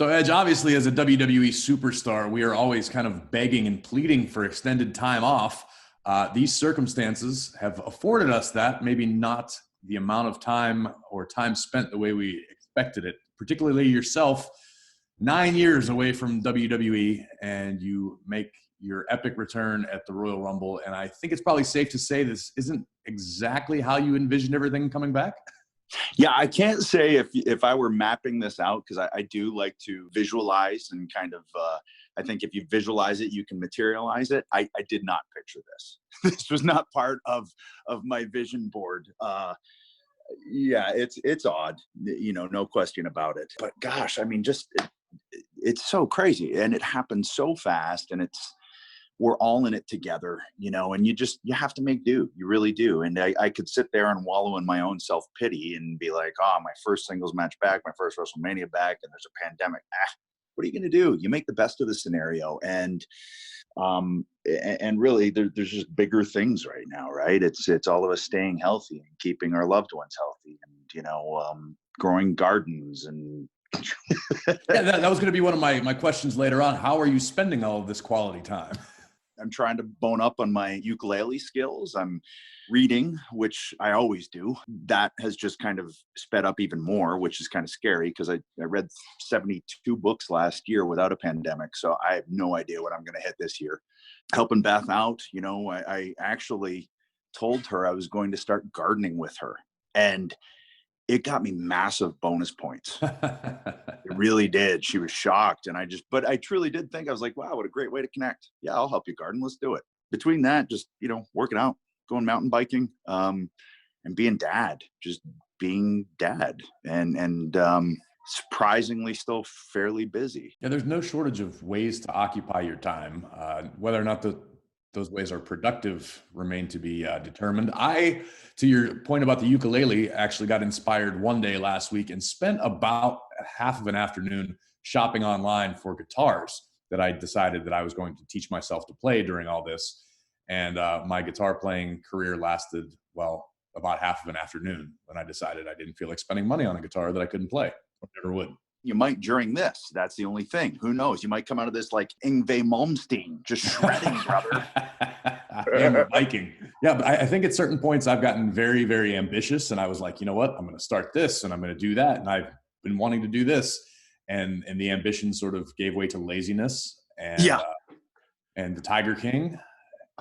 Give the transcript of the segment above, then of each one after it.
So Edge, obviously as a WWE superstar, we are always kind of begging and pleading for extended time off. These circumstances have afforded us that, maybe not the amount of time or time spent the way we expected it, particularly yourself, 9 years away from WWE, and you make your epic return at the Royal Rumble. And I think it's probably safe to say this isn't exactly how you envisioned everything coming back. Yeah, I can't say if I were mapping this out, because I do like to visualize and kind of, I think if you visualize it, you can materialize it. I did not picture this. This was not part of my vision board. Yeah, it's odd, no question about it. But gosh, I mean, it's so crazy, and it happened so fast, and we're all in it together, and you have to make do. You really do. And I could sit there and wallow in my own self-pity and be like, oh, my first singles match back, my first WrestleMania back, and there's a pandemic. What are you going to do? You make the best of the scenario. And really there's just bigger things right now, right? It's all of us staying healthy and keeping our loved ones healthy, and, growing gardens and Yeah, that was going to be one of my questions later on. How are you spending all of this quality time? I'm trying to bone up on my ukulele skills. I'm reading, which I always do. That has just kind of sped up even more, which is kind of scary because I read 72 books last year without a pandemic. So I have no idea what I'm going to hit this year. Helping Beth out, I actually told her I was going to start gardening with her. And it got me massive bonus points. It really did. She was shocked. And but I truly did think, I was like, wow, what a great way to connect. Yeah, I'll help you garden. Let's do it. Between that, just, working out, going mountain biking, and being dad, just being dad and surprisingly still fairly busy. Yeah, there's no shortage of ways to occupy your time. Whether or not those ways are productive remain to be determined. To your point about the ukulele, actually got inspired one day last week and spent about half of an afternoon shopping online for guitars that I decided that I was going to teach myself to play during all this. And my guitar playing career lasted, about half of an afternoon when I decided I didn't feel like spending money on a guitar that I couldn't play or never would. You might during this. That's the only thing. Who knows? You might come out of this like Yngwie Malmsteen, just shredding, brother. And biking. Yeah, but I think at certain points I've gotten very, very ambitious, and I was like, you know what? I'm going to start this, and I'm going to do that, and I've been wanting to do this, and the ambition sort of gave way to laziness, and and the Tiger King,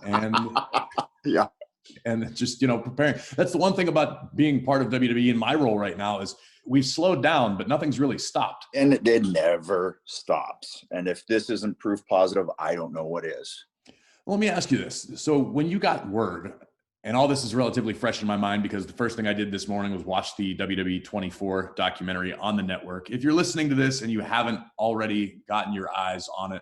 and yeah. And just, preparing. That's the one thing about being part of WWE in my role right now is we've slowed down, but nothing's really stopped. And it never stops. And if this isn't proof positive, I don't know what is. Well, let me ask you this. So when you got word, and all this is relatively fresh in my mind because the first thing I did this morning was watch the WWE 24 documentary on the network. If you're listening to this and you haven't already gotten your eyes on it,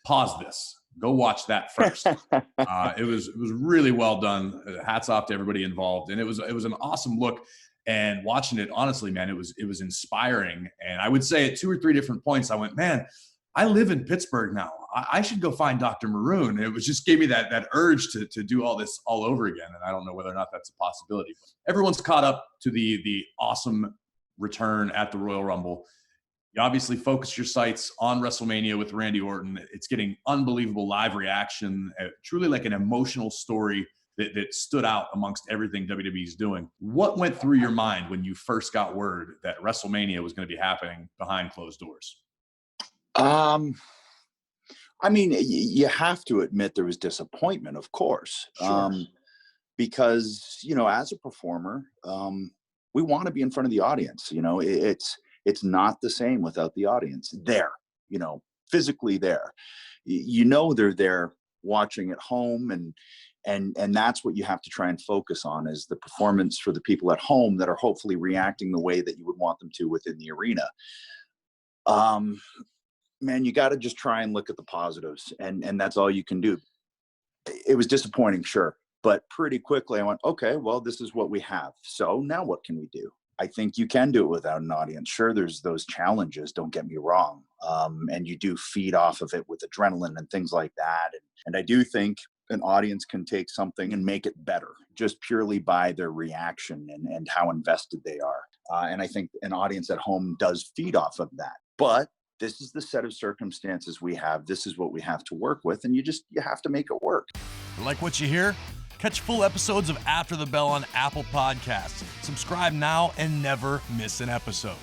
pause this. Go watch that first. It was really well done. Hats off to everybody involved, and it was an awesome look. And watching it, honestly, man, it was inspiring. And I would say at 2 or 3 different points, I went, man, I live in Pittsburgh now. I should go find Dr. Maroon. And it just gave me that urge to do all this all over again. And I don't know whether or not that's a possibility. But everyone's caught up to the awesome return at the Royal Rumble. You obviously focus your sights on WrestleMania with Randy Orton. It's getting unbelievable live reaction, truly like an emotional story that stood out amongst everything WWE's doing. What went through your mind when you first got word that WrestleMania was going to be happening behind closed doors? I mean, you have to admit there was disappointment, of course, Sure. because, as a performer, we want to be in front of the audience. It's not the same without the audience there, physically there. They're there watching at home, and that's what you have to try and focus on is the performance for the people at home that are hopefully reacting the way that you would want them to within the arena. Man, you got to just try and look at the positives, and that's all you can do. It was disappointing, sure, but pretty quickly I went, okay, well, this is what we have. So now what can we do? I think you can do it without an audience. Sure, there's those challenges, don't get me wrong. And you do feed off of it with adrenaline and things like that. And I do think an audience can take something and make it better just purely by their reaction and how invested they are. And I think an audience at home does feed off of that. But this is the set of circumstances we have. This is what we have to work with. And you have to make it work. Like what you hear? Catch full episodes of After the Bell on Apple Podcasts. Subscribe now and never miss an episode.